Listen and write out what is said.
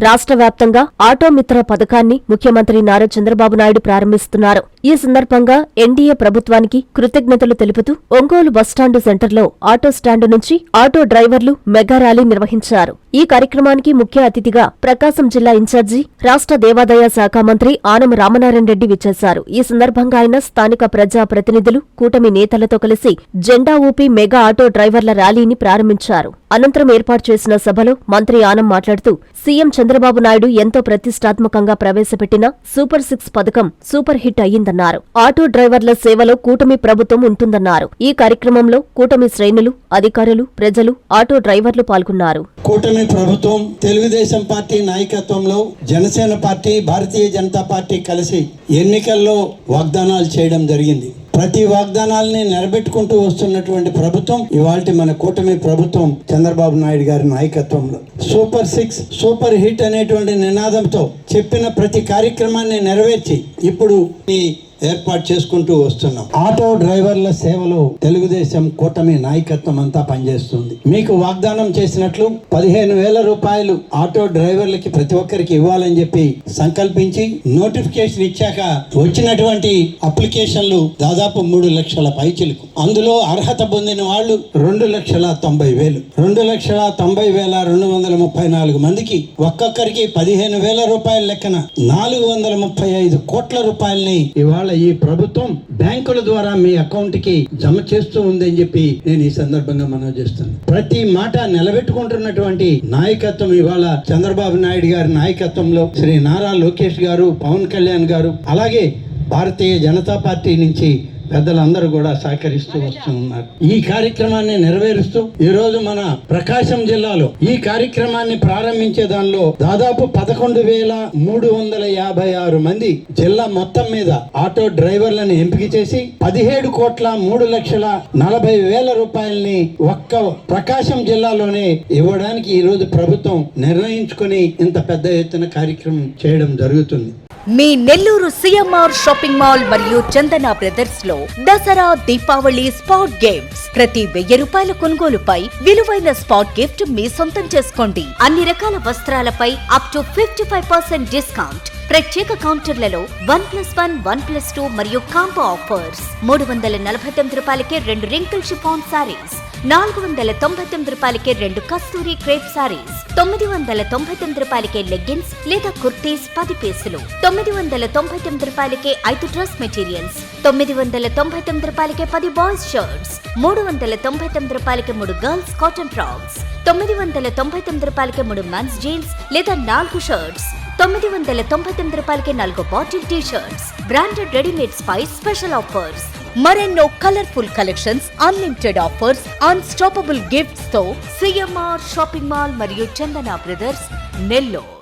రాష్ట్ర వ్యాప్తంగా ఆటో మిత్ర పథకాన్ని ముఖ్యమంత్రి నారా చంద్రబాబు నాయుడు ప్రారంభిస్తున్నారు. ఈ సందర్భంగా ఎన్డీఏ ప్రభుత్వానికి కృతజ్ఞతలు తెలుపుతూ ఒంగోలు బస్టాండు సెంటర్లో ఆటో స్టాండు నుంచి ఆటో డ్రైవర్లు మెగా ర్యాలీ నిర్వహించారు. ఈ కార్యక్రమానికి ముఖ్య అతిథిగా ప్రకాశం జిల్లా ఇన్ఛార్జి, రాష్ట్ర దేవాదాయ శాఖ మంత్రి ఆనం రామనారాయణ రెడ్డి విచ్చేశారు. ఈ సందర్భంగా ఆయన స్థానిక ప్రజా ప్రతినిధులు, కూటమి నేతలతో కలిసి జెండా ఊపి మెగా ఆటో డ్రైవర్ల ర్యాలీని ప్రారంభించారు. అనంతరం ఏర్పాటు చేసిన సభలో మంత్రి ఆనం మాట్లాడుతూ సీఎం చంద్రబాబు నాయుడు ఎంతో ప్రతిష్టాత్మకంగా ప్రవేశపెట్టిన సూపర్ 6 పథకం సూపర్ హిట్ అయ్యిందన్నారు. ఆటో డ్రైవర్ల సేవలో కూటమి ప్రభుత్వం ఉంటుందన్నారు. ఈ కార్యక్రమంలో కూటమి శ్రేణులు, అధికారులు, ప్రజలు, ఆటో డ్రైవర్లు పాల్గొన్నారు. కూటమి ప్రభుత్వం తెలుగుదేశం పార్టీ నాయకత్వంలో జనసేన పార్టీ, భారతీయ జనతా పార్టీ కలిసి ఎన్నికల్లో వాగ్దానాలు చేయడం జరిగింది. ప్రతి వాగ్దానాలని నిలబెట్టుకుంటూ వస్తున్నటువంటి ప్రభుత్వం ఇవాల్టి మన కూటమి ప్రభుత్వం చంద్రబాబు నాయుడు గారి నాయకత్వంలో సూపర్ 6 సూపర్ హిట్ అనేటువంటి నినాదంతో చెప్పిన ప్రతి కార్యక్రమాన్ని నెరవేర్చి ఇప్పుడు ఏర్పాటు చేసుకుంటూ వస్తున్నాం. ఆటో డ్రైవర్ల సేవలో తెలుగుదేశం కూటమి నాయకత్వం అంతా పనిచేస్తుంది. మీకు వాగ్దానం చేసినట్లు 15,000 రూపాయలు ఆటో డ్రైవర్లకి ప్రతి ఒక్కరికి ఇవ్వాలని చెప్పి సంకల్పించి నోటిఫికేషన్ ఇచ్చాక వచ్చినటువంటి అప్లికేషన్లు దాదాపు 3 లక్షల పైచిలకు. అందులో అర్హత పొందిన వాళ్ళు 2,90,000. 2,90,234 మందికి ఒక్కొక్కరికి 15,000 రూపాయల లెక్కన 435 కోట్ల రూపాయలని ఇవాళ ఈ ప్రభుత్వం బ్యాంకుల ద్వారా మీ అకౌంట్ కి జమ చేస్తూ ఉందని చెప్పి నేను ఈ సందర్భంగా మనవి చేస్తాను. ప్రతి మాట నిలబెట్టుకుంటున్నటువంటి నాయకత్వం ఇవాళ చంద్రబాబు నాయుడు గారి నాయకత్వంలో శ్రీ నారా లోకేష్ గారు, పవన్ కళ్యాణ్ గారు, అలాగే భారతీయ జనతా పార్టీ నుంచి పెద్దలందరూ కూడా సహకరిస్తూ వస్తూ ఉన్నారు. ఈ కార్యక్రమాన్ని నెరవేరుస్తూ ఈ రోజు మన ప్రకాశం జిల్లాలో ఈ కార్యక్రమాన్ని ప్రారంభించే దానిలో దాదాపు 11,356 మంది జిల్లా మొత్తం మీద ఆటో డ్రైవర్లను ఎంపిక చేసి 17,03,40,000 రూపాయలని ఒక్క ప్రకాశం జిల్లాలోనే ఇవ్వడానికి ఈ రోజు ప్రభుత్వం నిర్ణయించుకుని ఇంత పెద్ద ఎత్తున కార్యక్రమం చేయడం జరుగుతుంది. మీ నెల్లూరు సిఎంఆర్ షాపింగ్ మాల్ మరియు చందన బ్రదర్స్ లో దసరా దీపావళి స్పాట్ గేమ్స్. ప్రతి 1000 రూపాయల కొనుగోలుపై విలువైన స్పాట్ గిఫ్ట్ మీ సొంతం చేసుకోండి. అన్ని రకాల వస్త్రాలపై అప్ టు 55% డిస్కౌంట్. ప్రత్యేక కౌంటర్లలో 1+1, 1+2 మరియు కాంబో ఆఫర్స్. 349 రూపాయలకే 2 రింకిల్ షిఫాన్ సారీస్, 499 రూపాయలకే 2 కస్తూరి క్రేప్ సారీస్, 999 రూపాయలకే లెగ్గిన్స్ లేదా కుర్తీస్ 10 పీసులు, 999 రూపాయలకే 5 డ్రెస్ మెటీరియల్స్, 999 రూపాయలకే 10 బాయ్స్ షర్ట్స్, 399 రూపాయలకే 3 గర్ల్స్ కాటన్ ఫ్రాక్స్, 999 రూపాయలకే 3 మెన్స్ జీన్స్ లేదా 4 షర్ట్స్, 999 రూపాయలకే 4 bottle T shirts. Branded readymades పై స్పెషల్ ఆఫర్స్. మరెన్నో colourful collections, unlimited offers, unstoppable gifts తో సిఎంఆర్ షాపింగ్ మాల్ మరియు చందన బ్రదర్స్ నెల్లూరు.